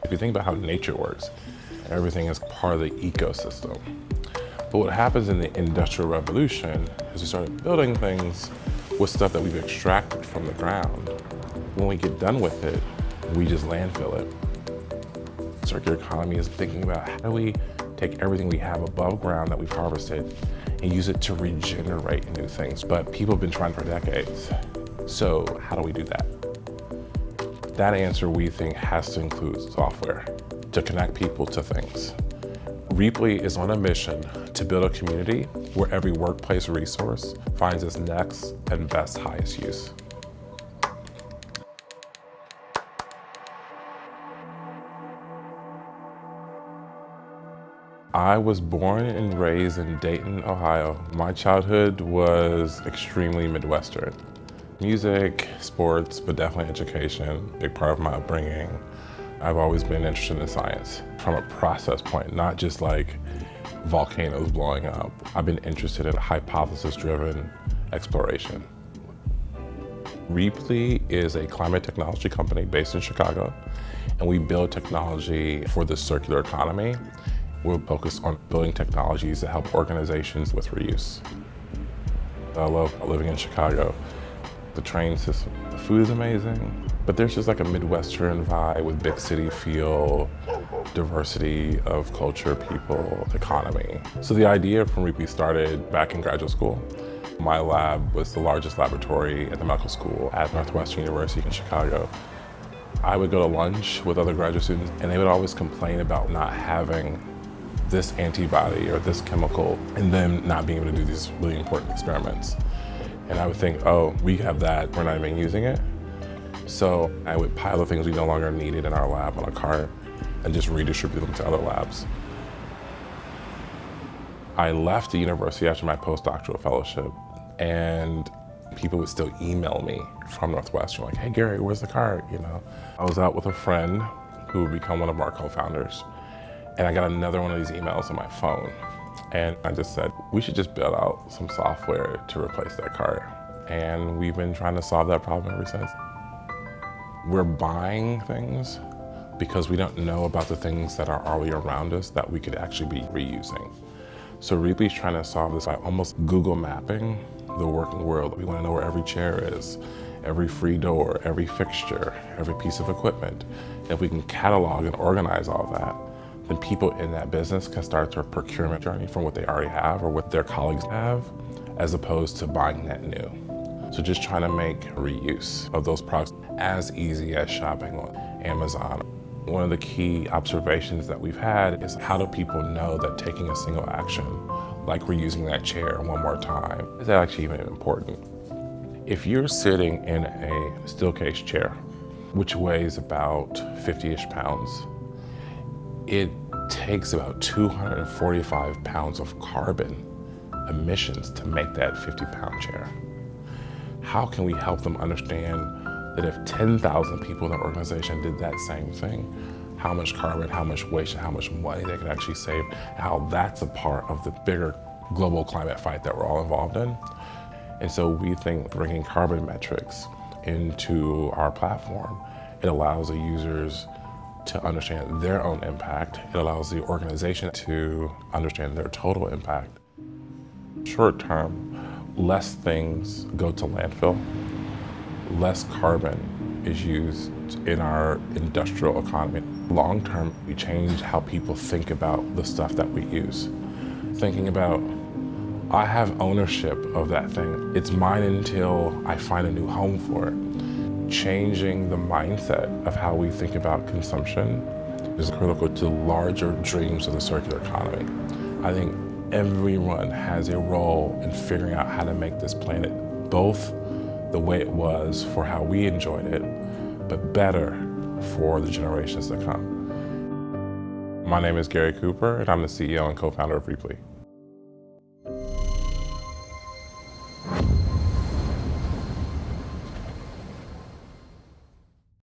If you think about how nature works, everything is part of the ecosystem. But what happens in the Industrial Revolution is we started building things with stuff that we've extracted from the ground. When we get done with it, we just landfill it. Circular economy is thinking about how do we take everything we have above ground that we've harvested and use it to regenerate new things. But people have been trying for decades. So how do we do that? That answer, we think, has to include software to connect people to things. Rheaply is on a mission to build a community where every workplace resource finds its next and best highest use. I was born and raised in Dayton, Ohio. My childhood was extremely Midwestern. Music, sports, but definitely education, big part of my upbringing. I've always been interested in science from a process point, not just like volcanoes blowing up. I've been interested in hypothesis-driven exploration. Rheaply is a climate technology company based in Chicago, and we build technology for the circular economy. We're focused on building technologies that help organizations with reuse. I love living in Chicago. The train system, the food is amazing, but there's just like a Midwestern vibe with big city feel, diversity of culture, people, economy. So the idea from Rheaply started back in graduate school. My lab was the largest laboratory at the medical school at Northwestern University in Chicago. I would go to lunch with other graduate students and they would always complain about not having this antibody or this chemical and them not being able to do these really important experiments. And I would think, oh, we have that, we're not even using it. So I would pile the things we no longer needed in our lab on a cart and just redistribute them to other labs. I left the university after my postdoctoral fellowship, and people would still email me from Northwestern, like, hey Gary, where's the cart, you know? I was out with a friend who would become one of our co-founders, and I got another one of these emails on my phone. And I just said, we should just build out some software to replace that cart. And we've been trying to solve that problem ever since. We're buying things because we don't know about the things that are already around us that we could actually be reusing. So Rheaply's trying to solve this by almost Google mapping the working world. We want to know where every chair is, every free door, every fixture, every piece of equipment. If we can catalog and organize all that, then people in that business can start their procurement journey from what they already have or what their colleagues have, as opposed to buying net new. So just trying to make reuse of those products as easy as shopping on Amazon. One of the key observations that we've had is how do people know that taking a single action, like reusing that chair one more time, is that actually even important? If you're sitting in a steel case chair, which weighs about 50-ish pounds, it takes about 245 pounds of carbon emissions to make that 50-pound chair. How can we help them understand that if 10,000 people in their organization did that same thing, how much carbon, how much waste, and how much money they could actually save, how that's a part of the bigger global climate fight that we're all involved in. And so we think bringing carbon metrics into our platform, it allows the users to understand their own impact. It allows the organization to understand their total impact. Short term, less things go to landfill, less carbon is used in our industrial economy. Long term, we change how people think about the stuff that we use. Thinking about, I have ownership of that thing. It's mine until I find a new home for it. Changing the mindset of how we think about consumption is critical to larger dreams of the circular economy. I think everyone has a role in figuring out how to make this planet both the way it was for how we enjoyed it, but better for the generations to come. My name is Gary Cooper, and I'm the CEO and co-founder of Rheaply.